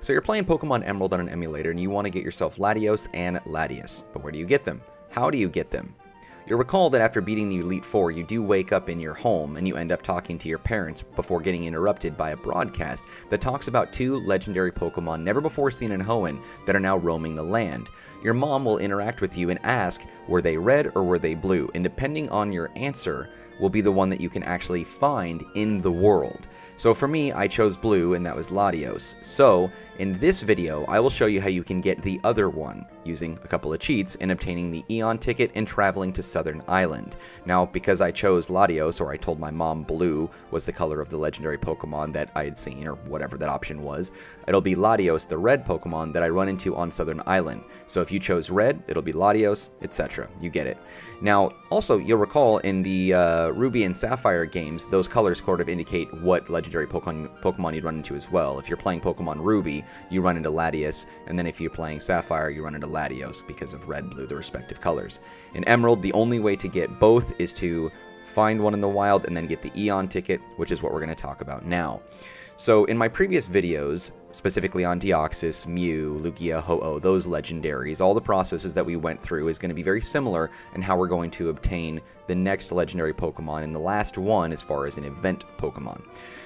So you're playing Pokemon Emerald on an emulator and you want to get yourself Latios and Latias. But where do you get them? How do you get them? You'll recall that after beating the Elite Four, you do wake up in your home and you end up talking to your parents before getting interrupted by a broadcast that talks about two legendary Pokemon never before seen in Hoenn that are now roaming the land. Your mom will interact with you and ask, were they red or were they blue? And depending on your answer, will be the one that you can actually find in the world. So for me, I chose blue, and that was Latios. So, in this video, I will show you how you can get the other one, using a couple of cheats, and obtaining the Eon Ticket and traveling to Southern Island. Now, because I chose Latios, or I told my mom blue was the color of the legendary Pokemon that I had seen, or whatever that option was, it'll be Latios, the red Pokemon that I run into on Southern Island. So if you chose red, it'll be Latios, etc. You get it. Now, also, you'll recall in the Ruby and Sapphire games, those colors sort of indicate what legendary Pokemon you'd run into as well. If you're playing Pokemon Ruby, you run into Latias, and then if you're playing Sapphire, you run into Latios because of red, blue, the respective colors. In Emerald, the only way to get both is to find one in the wild and then get the Eon Ticket, which is what we're going to talk about now. So in my previous videos, specifically on Deoxys, Mew, Lugia, Ho-Oh, those legendaries, all the processes that we went through is going to be very similar in how we're going to obtain the next legendary Pokemon and the last one as far as an event Pokemon.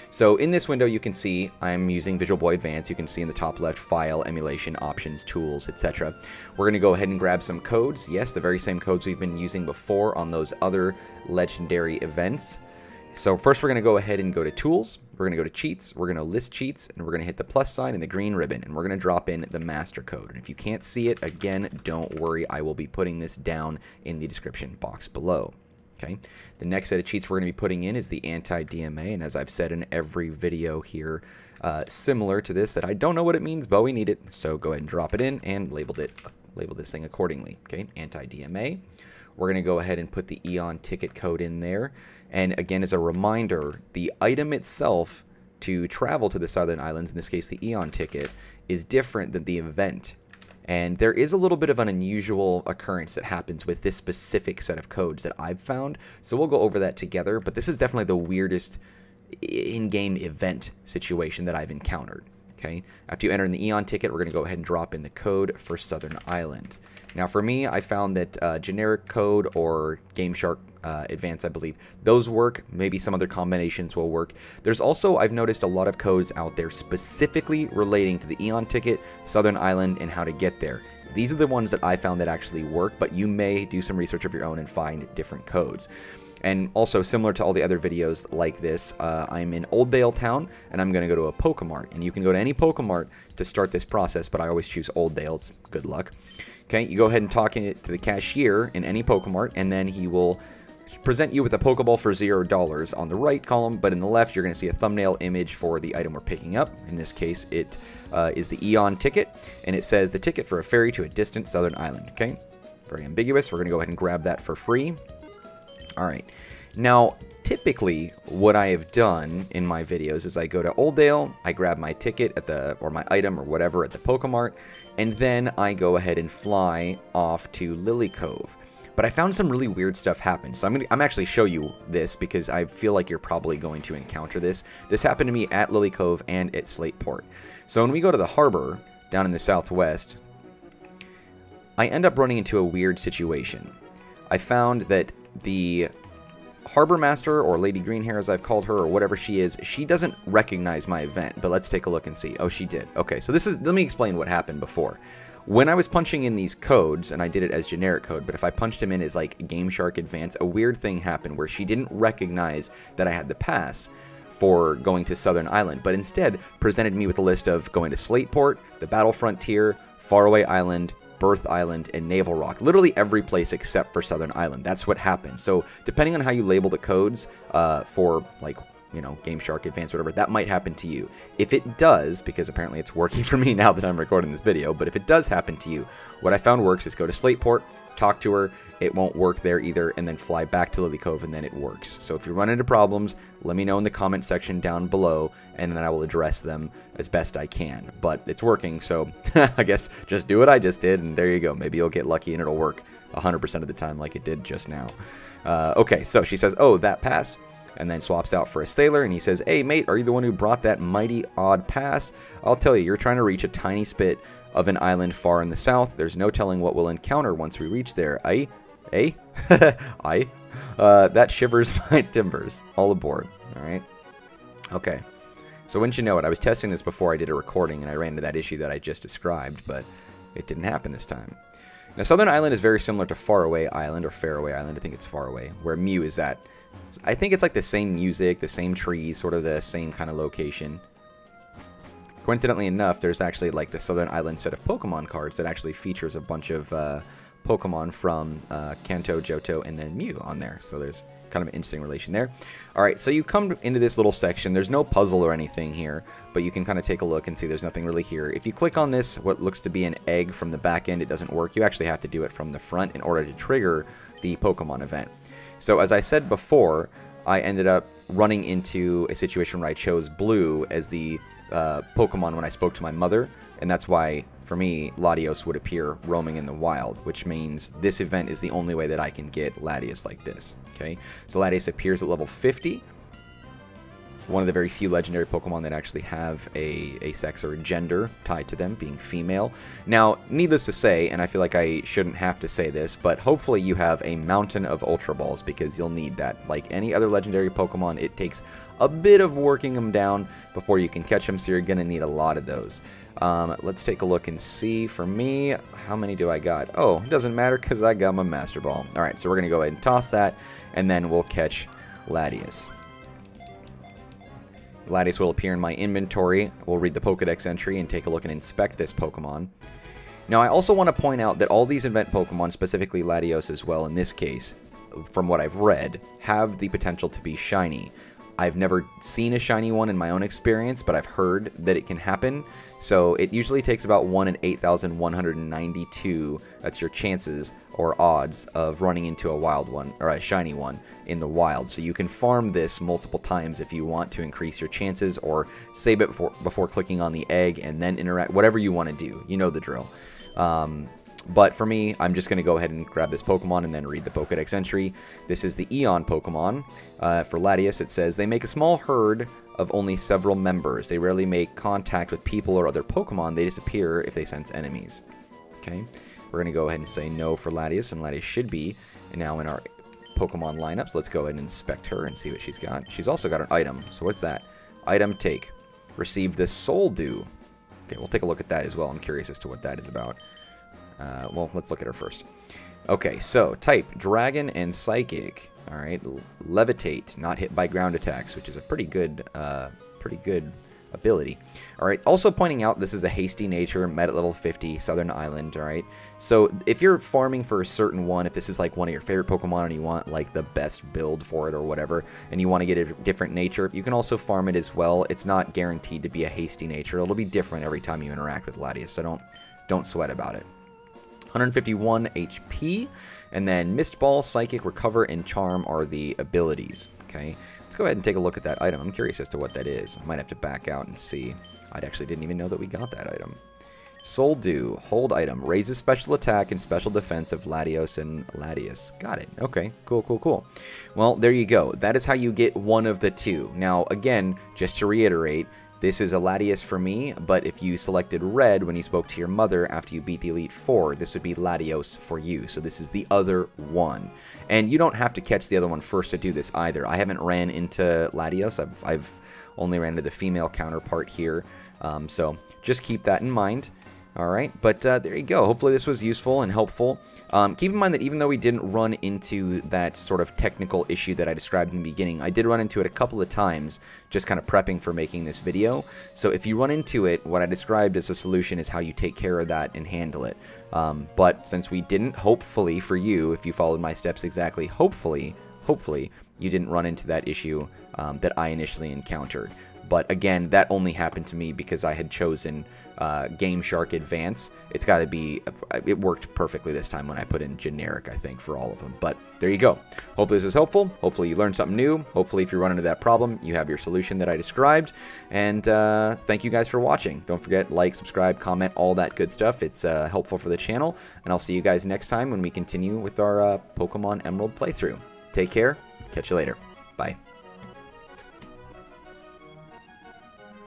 So in this window you can see I'm using Visual Boy Advance. You can see in the top left file, emulation, options, tools, etc. We're going to go ahead and grab some codes. Yes, the very same codes we've been using before on those other legendary events. So first we're going to go ahead and go to Tools, we're going to go to Cheats, we're going to list cheats, and we're going to hit the plus sign and the green ribbon, and we're going to drop in the master code. And if you can't see it, again, don't worry, I will be putting this down in the description box below. Okay. The next set of cheats we're going to be putting in is the Anti-DMA, and as I've said in every video here, similar to this, that I don't know what it means, but we need it, so go ahead and drop it in and label this thing accordingly. Okay, Anti-DMA. We're going to go ahead and put the Eon Ticket code in there. And again, as a reminder, the item itself to travel to the Southern Islands, in this case the Eon Ticket, is different than the event. And there is a little bit of an unusual occurrence that happens with this specific set of codes that I've found. So we'll go over that together, but this is definitely the weirdest in-game event situation that I've encountered. Okay, after you enter in the Eon Ticket, we're going to go ahead and drop in the code for Southern Island. Now for me, I found that generic code or GameShark Advance, I believe, those work. Maybe some other combinations will work. There's also, I've noticed a lot of codes out there specifically relating to the Eon Ticket, Southern Island, and how to get there. These are the ones that I found that actually work, but you may do some research of your own and find different codes. And also, similar to all the other videos like this, I'm in Oldale Town, and I'm going to go to a PokeMart. And you can go to any PokeMart to start this process, but I always choose Oldale. It's good luck. Okay, you go ahead and talk to the cashier in any PokeMart, and then he will present you with a Pokeball for $0 on the right column, but in the left, you're going to see a thumbnail image for the item we're picking up. In this case, it is the Eon Ticket, and it says the ticket for a ferry to a distant Southern Island. Okay, very ambiguous. We're going to go ahead and grab that for free. All right. Now, typically, what I have done in my videos is I go to Oldale, I grab my ticket at or my item or whatever at the PokeMart, and then I go ahead and fly off to Lilycove. But I found some really weird stuff happen, so I'm actually show you this because I feel like you're probably going to encounter this. This happened to me at Lilycove and at Slateport. So when we go to the harbor down in the southwest, I end up running into a weird situation. I found that the Harbor Master, or Lady Greenhair as I've called her, or whatever she is, she doesn't recognize my event, but let's take a look and see. Oh, she did. Okay, so let me explain what happened before. When I was punching in these codes, and I did it as generic code, but if I punched them in as like GameShark Advance, a weird thing happened where she didn't recognize that I had the pass for going to Southern Island, but instead presented me with a list of going to Slateport, the Battle Frontier, Faraway Island, Birth Island, and Naval Rock. Literally every place except for Southern Island. That's what happened. So depending on how you label the codes for, like, you know, GameShark Advance, whatever, that might happen to you. If it does, because apparently it's working for me now that I'm recording this video, but if it does happen to you, what I found works is go to Slateport, talk to her, it won't work there either, and then fly back to Lilycove, and then it works. So if you run into problems, let me know in the comment section down below, and then I will address them as best I can. But it's working, so I guess just do what I just did, and there you go. Maybe you'll get lucky and it'll work 100% of the time like it did just now. Okay, so she says, oh, that pass. and then swaps out for a sailor, and he says, "Hey mate, are you the one who brought that mighty odd pass? I'll tell you, you're trying to reach a tiny spit of an island far in the south. There's no telling what we'll encounter once we reach there. Aye? Eh? Aye? That shivers my timbers. All aboard." Alright. Okay. So wouldn't you know it, I was testing this before I did a recording, and I ran into that issue that I just described, but it didn't happen this time. Now, Southern Island is very similar to Faraway Island, or Faraway Island, I think it's Faraway, where Mew is at. I think it's like the same music, the same trees, sort of the same kind of location. Coincidentally enough, there's actually like the Southern Island set of Pokemon cards that actually features a bunch of Pokemon from Kanto, Johto, and then Mew on there. So there's kind of an interesting relation there. Alright, so you come into this little section. There's no puzzle or anything here, but you can kind of take a look and see there's nothing really here. If you click on this, what looks to be an egg from the back end, it doesn't work. You actually have to do it from the front in order to trigger the Pokemon event. So as I said before, I ended up running into a situation where I chose blue as the Pokemon when I spoke to my mother, and that's why, for me, Latios would appear roaming in the wild, which means this event is the only way that I can get Latios like this. Okay, so Latios appears at level 50. One of the very few legendary Pokemon that actually have a sex or a gender tied to them, being female. Now, needless to say, and I feel like I shouldn't have to say this, but hopefully you have a mountain of Ultra Balls, because you'll need that. Like any other legendary Pokemon, it takes a bit of working them down before you can catch them, so you're going to need a lot of those. Let's take a look and see. For me, how many do I got? Oh, it doesn't matter because I got my Master Ball. Alright, so we're going to go ahead and toss that, and then we'll catch Latios. Latios will appear in my inventory. We'll read the Pokedex entry and take a look and inspect this Pokemon. Now, I also want to point out that all these event Pokemon, specifically Latios as well in this case, from what I've read, have the potential to be shiny. I've never seen a shiny one in my own experience, but I've heard that it can happen. So it usually takes about 1 in 8,192, that's your chances or odds of running into a wild one, or a shiny one in the wild. So you can farm this multiple times if you want to increase your chances, or save it before clicking on the egg and then interact, whatever you want to do. You know the drill. But for me, I'm just going to go ahead and grab this Pokemon and then read the Pokedex entry. This is the Eon Pokemon. For Latios, it says, they make a small herd of only several members. They rarely make contact with people or other Pokemon. They disappear if they sense enemies. Okay, we're going to go ahead and say no for Latios, and Latios should be now in our Pokemon lineups. Let's go ahead and inspect her and see what she's got. She's also got an item. So what's that? Item take. Receive the Soul Dew. Okay, we'll take a look at that as well. I'm curious as to what that is about. Well, let's look at her first. Okay, so type Dragon and Psychic. All right, Levitate, not hit by ground attacks, which is a pretty good ability. All right, also pointing out this is a hasty nature, met at level 50, Southern Island. All right, so if you're farming for a certain one, if this is like one of your favorite Pokemon and you want like the best build for it or whatever, and you want to get a different nature, you can also farm it as well. It's not guaranteed to be a hasty nature. It'll be different every time you interact with Latios, so don't sweat about it. 151 HP, and then Mist Ball, Psychic, Recover, and Charm are the abilities. Okay, let's go ahead and take a look at that item. I'm curious as to what that is. I might have to back out and see. I actually didn't even know that we got that item. Soul Dew, hold item, raises special attack and special defense of Latios and Latios. Got it. Okay, cool. Well, there you go. That is how you get one of the two. Now, again, just to reiterate, this is a Latios for me, but if you selected red when you spoke to your mother after you beat the Elite Four, this would be Latios for you. So this is the other one. And you don't have to catch the other one first to do this either. I haven't ran into Latios. I've only ran into the female counterpart here. So just keep that in mind. All right, but there you go. Hopefully this was useful and helpful. Keep in mind that even though we didn't run into that sort of technical issue that I described in the beginning, I did run into it a couple of times just kind of prepping for making this video. So if you run into it, what I described as a solution is how you take care of that and handle it. But since we didn't, hopefully for you, if you followed my steps exactly, hopefully you didn't run into that issue that I initially encountered. But again, that only happened to me because I had chosen GameShark Advance. It's got to be, it worked perfectly this time when I put in generic, I think, for all of them. But there you go. Hopefully this is helpful. Hopefully you learned something new. Hopefully if you run into that problem, you have your solution that I described. And thank you guys for watching. Don't forget, like, subscribe, comment, all that good stuff. It's helpful for the channel. And I'll see you guys next time when we continue with our Pokemon Emerald playthrough. Take care. Catch you later. Bye.